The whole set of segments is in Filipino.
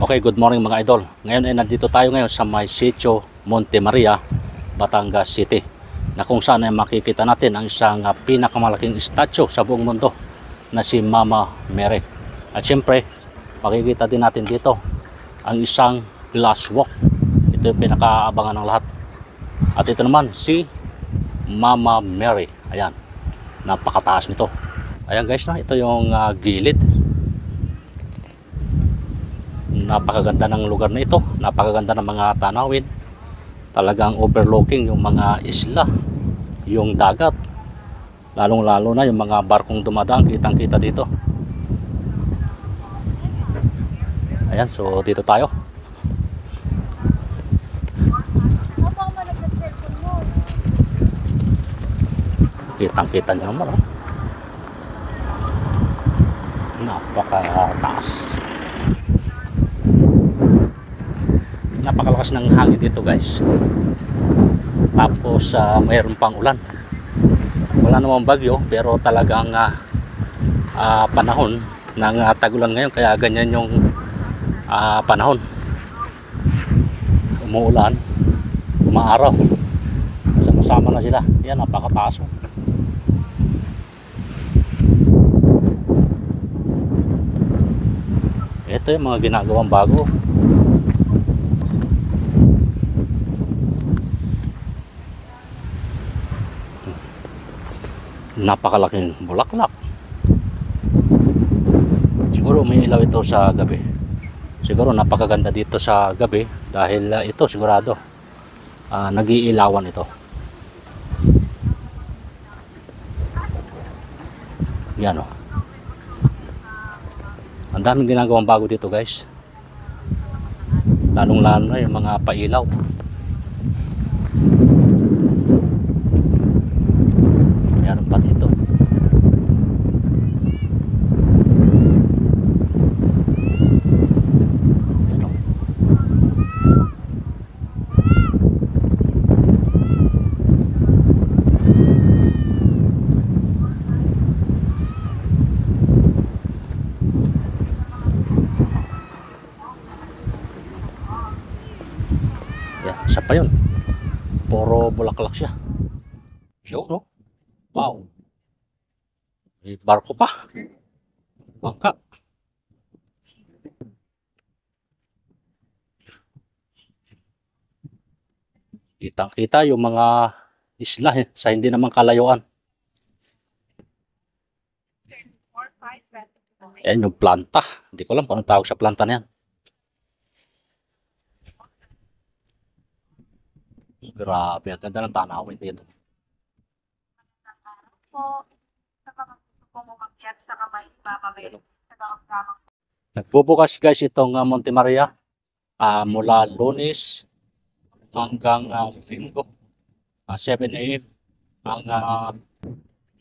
Okay, good morning mga idol. Ngayon ay nandito tayo ngayon sa may Sitio Monte Maria, Batangas City, na kung saan ay makikita natin ang isang pinakamalaking statue sa buong mundo na si Mama Mary. At syempre, makikita din natin dito ang isang glass walk. Ito yung pinakaabangan ng lahat. At ito naman si Mama Mary. Ayan, napakataas nito. Ayan guys, na ito yung gilid. Napakaganda ng lugar na ito, napakaganda ng mga tanawin, talagang overlooking yung mga isla, yung dagat, lalong lalo na yung mga barkong dumadaan, kitang kita dito. Ayan, so dito tayo. Kitang kita nyo naman, napakataas. Napakalakas ng hangin dito guys. Tapos mayroon pang ulan. Wala namang bagyo pero talagang panahon ng tag-ulan ngayon, kaya ganyan yung panahon. Umuulan, umaaraw, sama-sama na sila. Yan, napakataas. Ito yung mga ginagawang bago. Napakalaking bulaklak. Siguro may ilaw ito sa gabi. Siguro napakaganda dito sa gabi dahil ito sigurado nag-iilawan ito. Yan o. Ang daming ginagawang bago dito guys. Lalong lalo na yung mga pailaw. Meron pa dito. Yan o. Yan, isa pa yun. Puro bulaklak siya. Yun no? Wow. May barko pa. Bangka. Kitang-kita yung mga isla sa hindi naman kalayuan. Ayan yung planta. Hindi ko alam kung anong tawag sa planta na yan. Grabe, ang ganda ng tanawin dito. Po, sa mga gusto pong umakyat sa kamay ni Mama Mary. Nagbubukas guys itong Monte Maria mula Lunes hanggang Linggo. 7 AM ang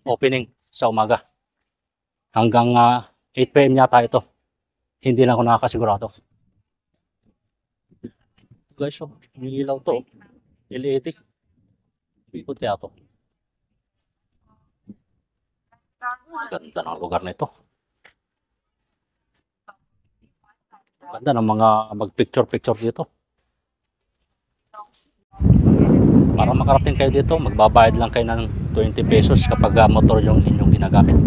opening sa umaga. Hanggang 8 PM yata ito. Hindi lang ako nakakasigurado. Guys, may ilaw to. LED. Ikot kaya to. Ganda ng lugar na ito. Ganda ng mga mag-picture-picture dito. Para makarating kayo dito, magbabayad lang kayo ng 20 pesos kapag motor yung inyong ginagamit.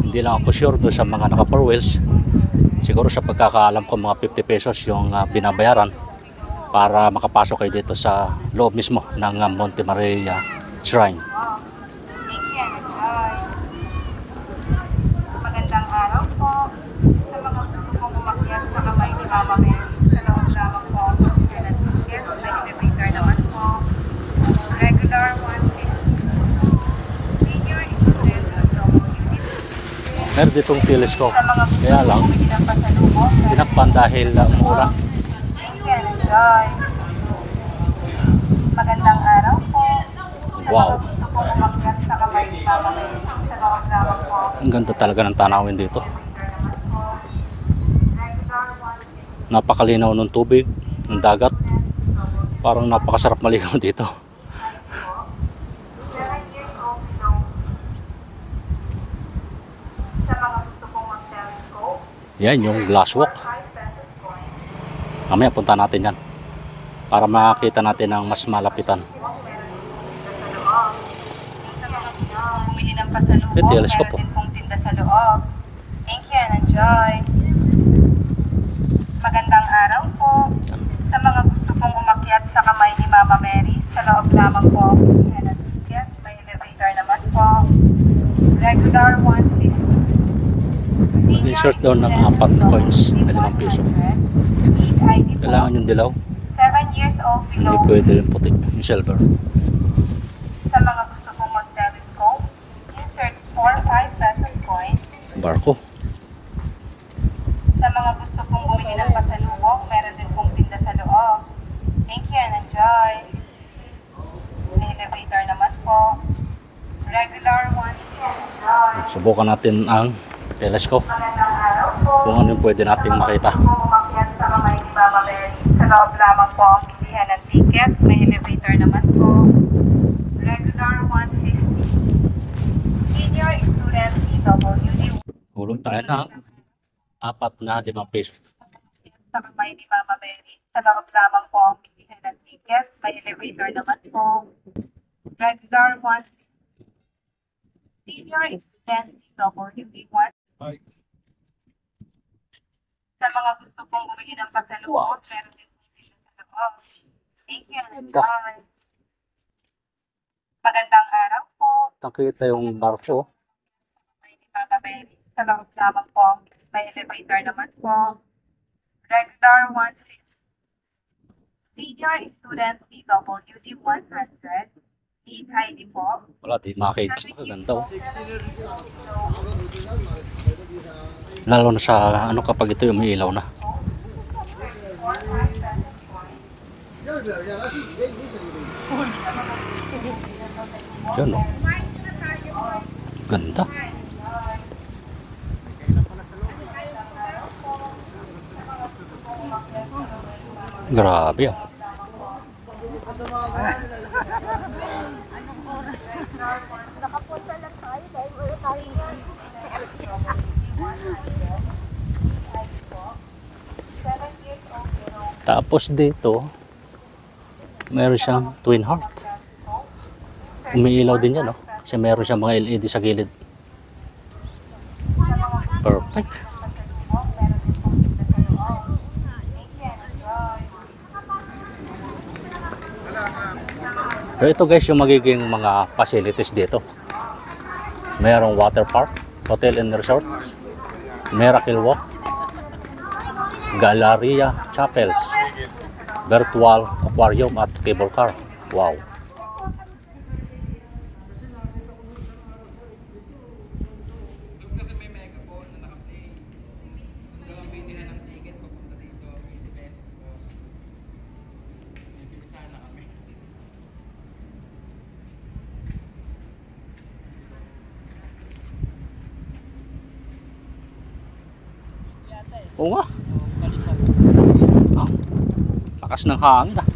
Hindi lang ako sure doon sa mga naka-4 wheels. Siguro sa pagkakaalam ko mga 50 pesos yung binabayaran para makapasok kayo dito sa loob mismo ng Monte Maria Shrine. Magandang araw po. Sa mga gusto pong umakyat sa kamay ni Mama Mary. Sa loob lamang po. Elevator naman po. Regular 150. Senior student unit. Meron ditong telescope. Sa mga gusto Kaya lang, pong bumili ng pasalubong. tinakpan dahil mura. Enjoy. Magandang araw po. Wow. Gusto pong umakyat sa kamay ni Mama Mary. Sa loob lamang po. Ang ganda talaga ng tanawin dito. Napakalinaw ng tubig, ng dagat. Parang napakasarap maligaw dito. Sa mga gusto pong mag-telescope, Yan yung glass walk. Mamaya punta natin yan para makita natin ang mas malapitan. Sa mga gusto pong bumili ng pasalubong, Yung telescope, meron din pong tinda sa loob. Thank you and enjoy. Magandang araw po. Sa mga gusto pong umakyat sa kamay ni Mama Mary, sa loob lamang po ang bilihan ng ticket. May elevator naman po. Regular 150. Insert doon ng 4 coins na 5 piso. Kailangan yung dilaw. 7 years old Hindi below. pwede yung puti, yung silver. Sa mga gusto pong mag-telescope, insert 4 or 5 pesos coin. Barko. Sa mga gusto pong bumili ng pasalubong, meron din pong tinda sa loob. Thank you and enjoy. May elevator naman po. Regular 1. Subukan natin ang telescope. Magandang araw po. Kung ano yung pwede nating makita. Kung umakyat sa kamay ni Mama Mary, sa loob lamang po ang bilihan ng ticket. May elevator naman po. Regular 150. Senior student PWD. Hulog tayo na 4 na 5 piso. Sa kamay ni Mama Mary, sa loob lamang po ang bilihan ng ticket. May elevator naman po. Regular 150. Senior student PWD 1. Sa mga gusto pong bumili ng pasalubong, meron din po sila sa loob. Thank you and enjoy. Magandang araw po. Nakita yung barko. May ni Mama Mary. Sa loob lamang po. May elevator naman po. Regular 150. Senior student PWD 100. Need ID po. Wala, di makita sa kaganda. Lalo na sa ano kapag ito yung may ilaw na. Yan o. Ganda. Grabe ah. Nakapunta lang tayo dahil wala tayong Tapos dito, meron siyang twin heart. Umiilaw din yan, no? Kasi meron siyang mga LED sa gilid. Perfect. So ito guys yung magiging mga facilities dito. Mayroong water park, hotel and resorts, Miracle Walk, Galleria, chapels, virtual aquarium at cable car. Wow. Oo nga. Ah, lakas ng hangin ah.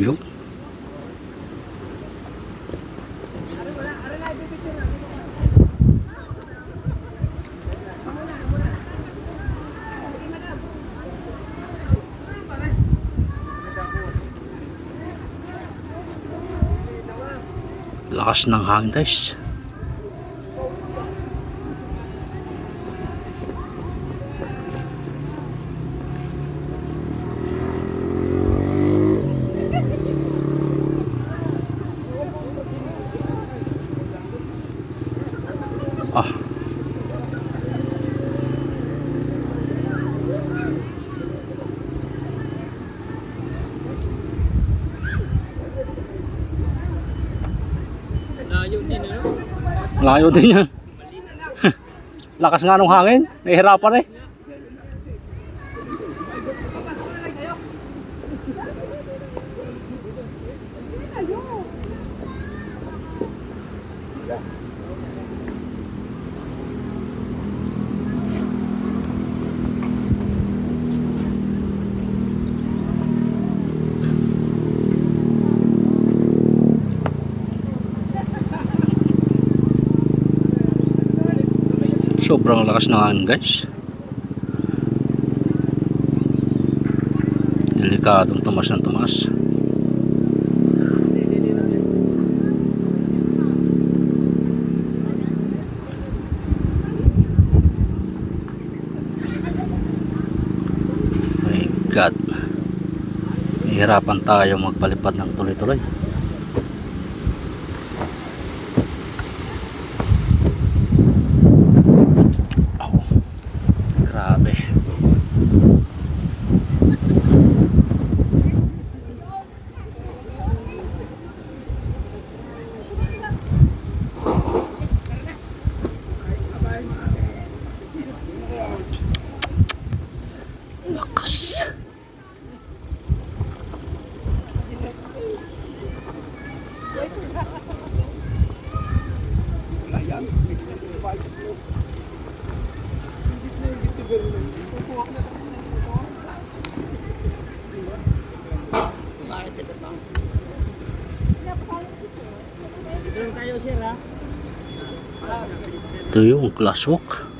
Yun. Lakas ng hangin guys. Ah, layo din yan. Lakas nga nung hangin. Nahihirapan eh. Sobrang lakas ng hangin guys. Delikadong tumas ng tumas. My God. Hihirapan tayo magpalipad ng tuloy-tuloy. Grabe. Lakas. Ito yung glasswalk.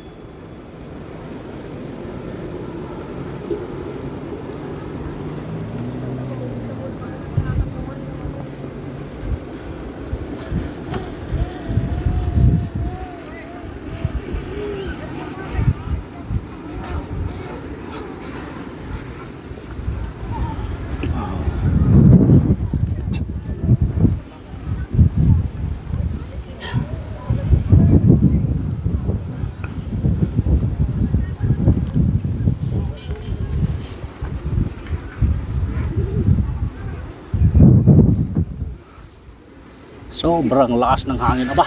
Sobrang lakas ng hangin aba.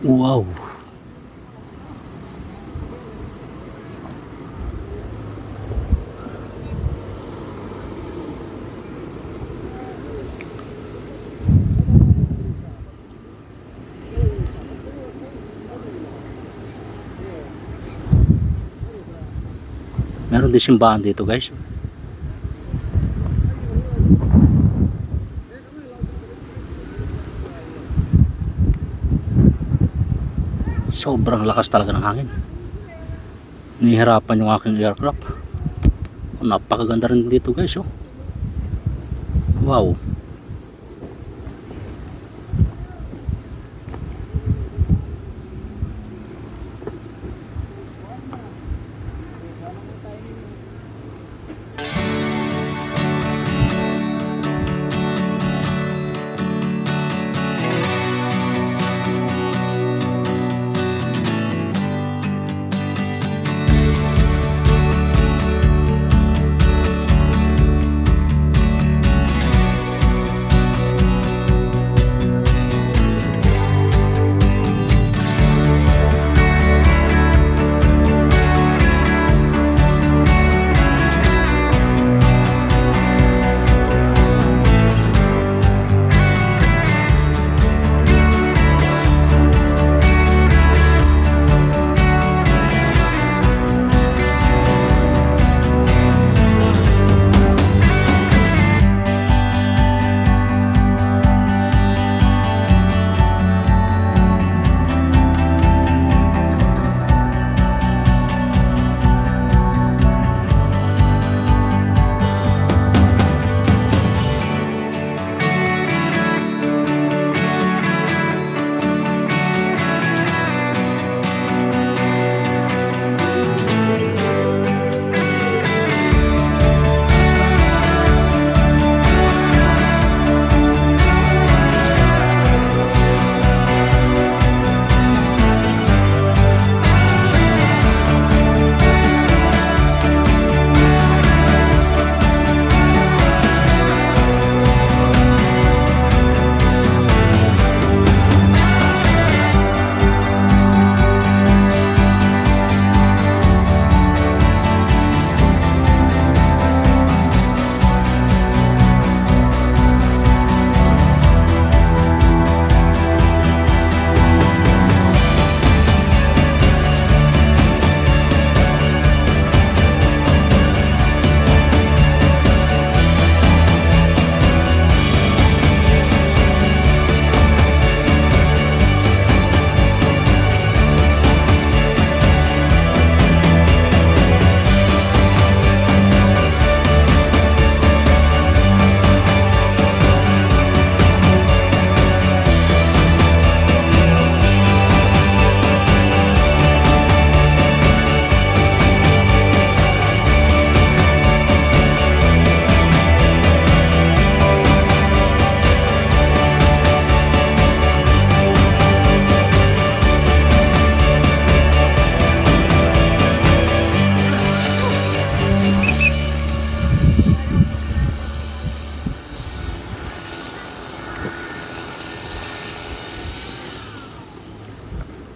Wow. Meron din simbahan dito guys. Sobrang lakas talaga ng hangin. Nihirapan yung aking aircraft. Napakaganda rin dito guys. Oh. Wow.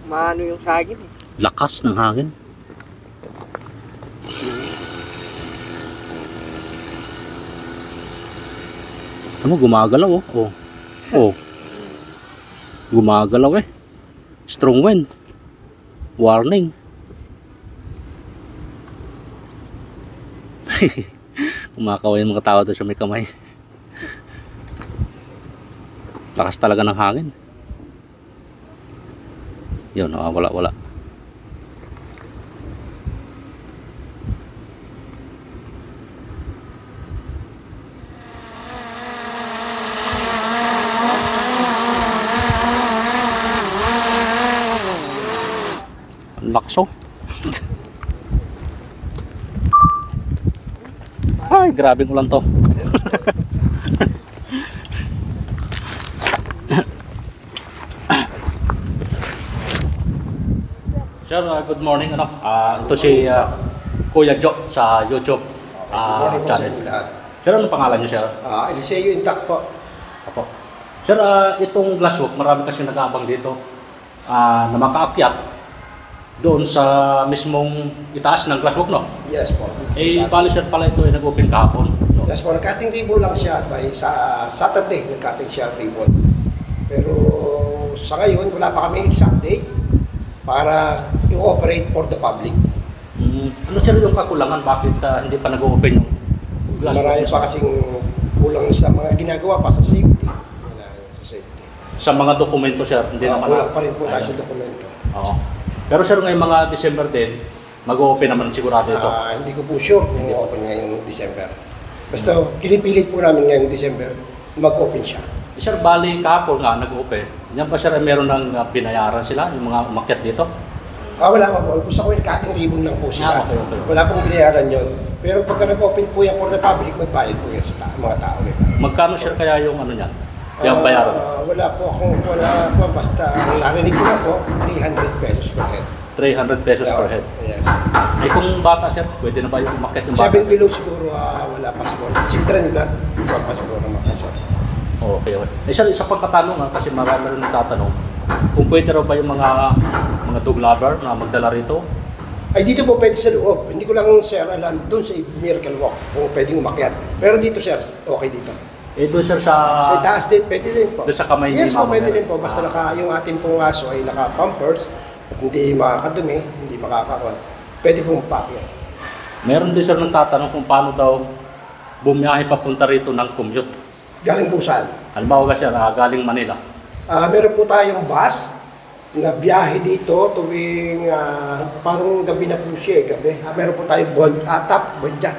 maano yung saging eh. Lakas ng hangin. Ano, gumagalaw oh. Oh. Oh. Gumagalaw eh. Strong wind. Warning. Kumakaway yung mga tao doon sa may kamay. Lakas talaga ng hangin. Yun, wala. Ang lakas oh. Ay, grabing ulan to. Sir, good morning. Ito si Kuya Jo sa YouTube channel. Sir, anong pangalan niyo, sir? Eliseo Intact po. Apo. Sir, itong glasswork, marami kasi nag-aabang dito na makaakyat doon sa mismong itaas ng glasswork, no? Yes po. Bali sir pala ito ay nag-open kahapon. No? Yes po, nag-cutting ribbon lang siya. Sa Saturday, nag-cutting siya ribbon. Pero sa ngayon, wala pa kami exact date para i-operate for the public. Ano sir yung kakulangan? Bakit hindi pa nag-open yung glasswork? Marami pa kasing kulang sa mga ginagawa pa sa safety. Wala sa safety. Sa mga dokumento sir, hindi naman. Kulang pa rin po tayo sa dokumento. Oo. Pero sir, ngayong mga December din, mag-open naman sigurado ito. Hindi ko po sure kung open ngayong December. Basta kinipilit po namin ngayong December mag-open siya. Sir, bali kahapon nga nag-open. Yan pa sir, meron ng binayaran sila, yung mga umakyat dito? Wala pa po. Gusto ko yung cutting ribbon lang po sila. Okay. Wala pong binayaran yun. Pero pagka nag-open po yan for the public, magbayad po yan sa mga tao. Magkano sir kaya yung ano niyan? Yung bayaran? Wala po basta ang narinig ko lang po, 300 pesos per head. 300 pesos per head. Yes. Ay kung bata sir, pwede na ba yung umakyat yung bata? 7 below siguro, wala pa siguro. Children not, wala pa siguro makasal. Okay. Sir, isa pang katanungan kasi marami rin nagtatanong kung pwede raw ba yung mga dog lover na magdala rito? Ay dito po pwede sa loob. Hindi ko lang sir alam doon sa Miracle Walk kung pwedeng umakyat. Pero dito sir, okay dito. Doon sir sa itaas din, pwede din po. Doon sa kamay ni yes po, Mama pwede Mary. din po. Basta yung ating pong aso ay naka-pampers at hindi makakadumi, hindi makakakuha. Pwede pong pakyat. Meron din sir nagtatanong kung paano daw bumiyahe papunta rito ng commute. Galing po saan? Halimbawa sir, galing Manila. Meron po tayong bus na biyahe dito tuwing parang gabi na po siya gabi. Meron po tayong Bonja.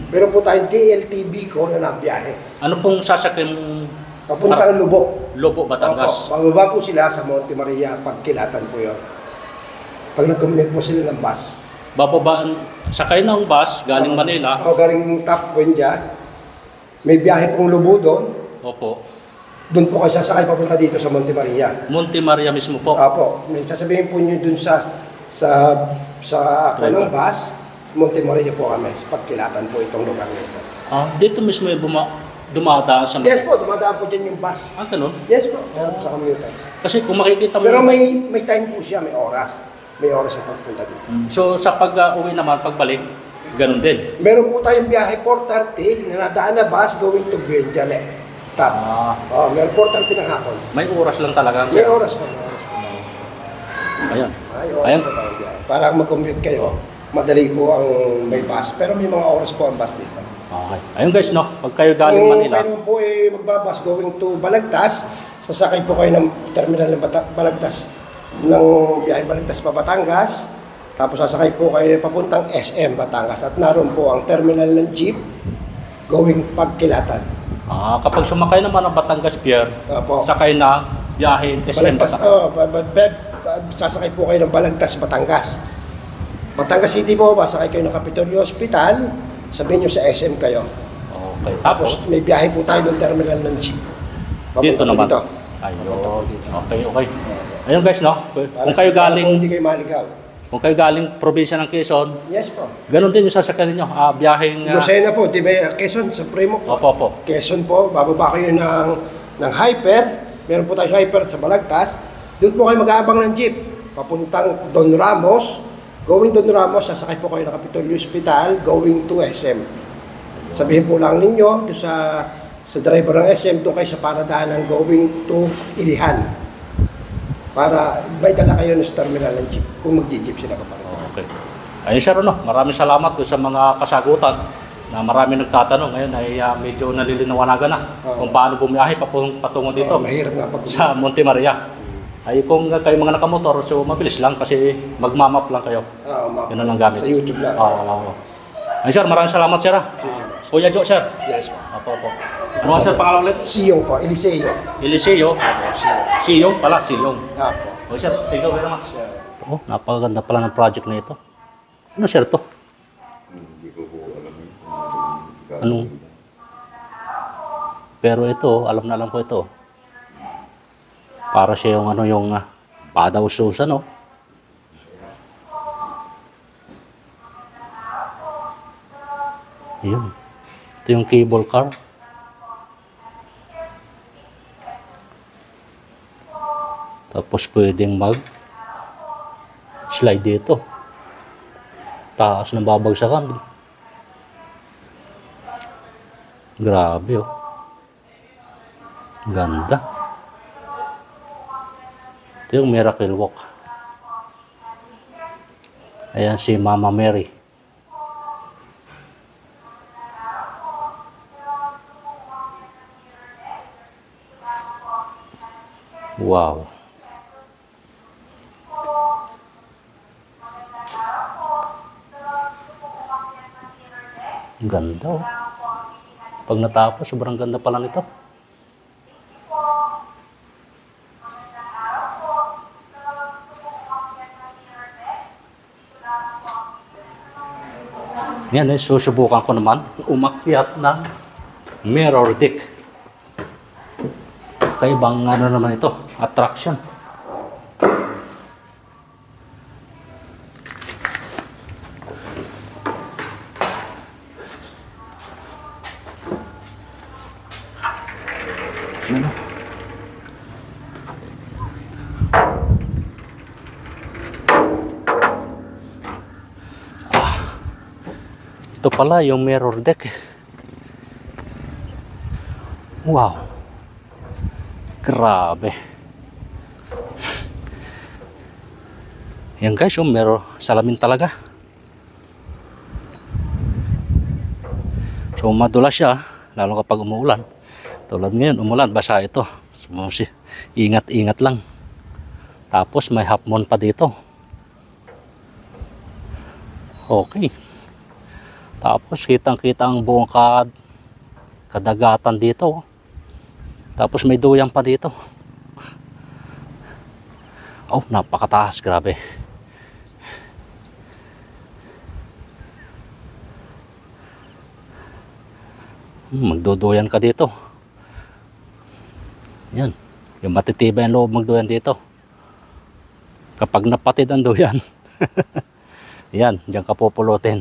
Meron po tayong DLTV ko na nabiyahe. Ano pong sasakyan Papuntang Lubok. Lobo, Batangas? Opo, bababa po sila sa Monte Maria, Pagkilatan po yun. Pag nag-commute po sila ng bus. Bababaan, sakay ng bus galing Manila. Galing Top Bonja. May biyahe pong Lubo doon. Opo. Doon po kayo sasakay papunta dito sa Monte Maria. Monte Maria mismo po. Opo, may sasabihin po nyo doon sa ng bus, Monte Maria po kami. Pagkilatan po itong lugar nito. Dito mismo yung dumadaan sa... Yes po, dumadaan po dyan yung bus. Ganun? Yes po, meron po sa commuters. Kasi kung makikita mo... Pero may time po siya, may oras. May oras ang pagpunta dito. So sa pag-uwi naman, pagbalik, ganun din? Meron po tayong biyahe 4:30 na nadaan na bus going to Benjale. Top. Meron 4:30 ng hapon. May oras lang talaga. May oras po. Ayan. May oras po tayong biyahe. Para mag-commute kayo, madali po ang may bus. Pero may mga oras po ang bus dito. Okay. Ayun guys, no? Pag kayo galing Manila... Kung kayo po magbabas going to Balagtas, sasakay po kayo ng terminal ng Balagtas. Ng biyahe Balagtas pa Batangas. Tapos sasakay po kayo papuntang SM Batangas. At naroon po ang terminal ng jeep going Pagkilatan. Kapag sumakay naman ng Batangas Pier, sakay na biyahe SM Batangas. Sasakay po kayo ng Balagtas, Batangas. Batangas City po, sasakay kayo ng Capitolio Hospital, sabihin nyo sa SM kayo. Okay. Tapos, may biyahe po tayo ng terminal ng jeep. Dito naman? Dito. Ayun. Okay. Ayun guys, no? Kung kayo galing... Kung hindi kayo maligaw. Kung kayo galing probinsya ng Quezon, yes po. Ganun din yung sasakyan ninyo, biyaheng... Lucena po, di ba? Quezon, Supremo po. Opo. Quezon po, bababa kayo ng Hyper. Meron po tayo Hyper sa Balagtas. Doon po kayo mag-aabang ng jeep. papuntang Don Ramos. Going Don Ramos, sasakay po kayo ng Capitolio Hospital, going to SM. Sabihin po lang ninyo, sa driver ng SM, doon kayo sa paradahan ng going to Ilihan. Para may dala kayo sa terminal ng jeep, kung mag-jeep sila pa rin. Okay. Ayun sir, maraming salamat doon sa mga kasagutan na marami nagtatanong. Ngayon ay medyo nalilinawagan na kung paano bumiyahe patungo dito Mahirap nga pag sa Monte Maria. Ay kung kayo mga nakamotor, so mabilis lang kasi magmamap lang kayo. Yun ang gamit. Sa YouTube lang. Oo. Ay sir, maraming salamat sir. Kuya Jo sir. Yes po. Opo. Ano nga sir pangalan ulit? Siyong po, Eliseo. Eliseo. Siyong pala, Siyong. Apo. Okay sir, thank you very much. Oh, napakaganda pala ng project na ito. Ano sir to? Hindi ko po alam yun. Anong? Pero ito, alam na alam ko ito. Para siya yung yung padaw sauce, ano? Yun. Ito yung cable car. Tapos pwedeng slide dito. Taas ng babagsakan. Grabe oh. Ganda. Ito yung Miracle Walk. Ayan si Mama Mary. Wow. Ganda oh. Pag natapos, sobrang ganda pala nito. Yan eh, susubukan ko naman umakyat ng mirror deck. Kaibang ano naman ito, attraction. Ano? Ito pala yung mirror deck. Wow. Grabe. Yan guys, yung mirror salamin talaga. So madulas siya, lalo kapag umuulan. Tulad ngayon, umulan, basa ito. So, ingat-ingat lang. Tapos may half moon pa dito. Okay. Tapos kitang-kita ang buong kadagatan dito. Tapos may duyan pa dito. Oh, napakataas, grabe. Magduduyan ka dito. Yan. Yung matitibay ang loob magduyan dito. Kapag napatid ang duyan. Yan, diyan ka pupulutin.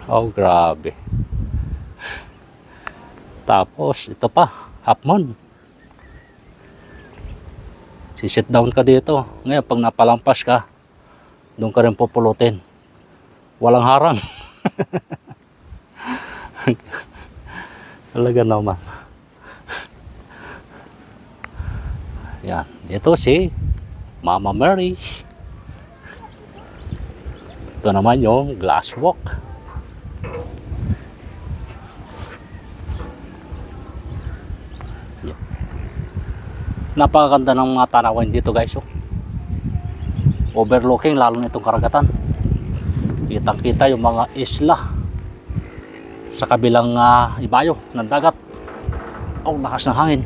Oh, grabe. Tapos, ito pa, half moon. Si-sit down ka dito. Ngayon, pag napalampas ka, doon ka rin pupulutin. Walang harang. Talaga naman. Yan, dito si Mama Mary. Ito naman yung glass walk. Napakaganda ng mga tanawin dito guys. Overlooking lalo na itong karagatan. Kitang kita yung mga isla sa kabilang ibayo ng dagat. Oh, lakas ng hangin.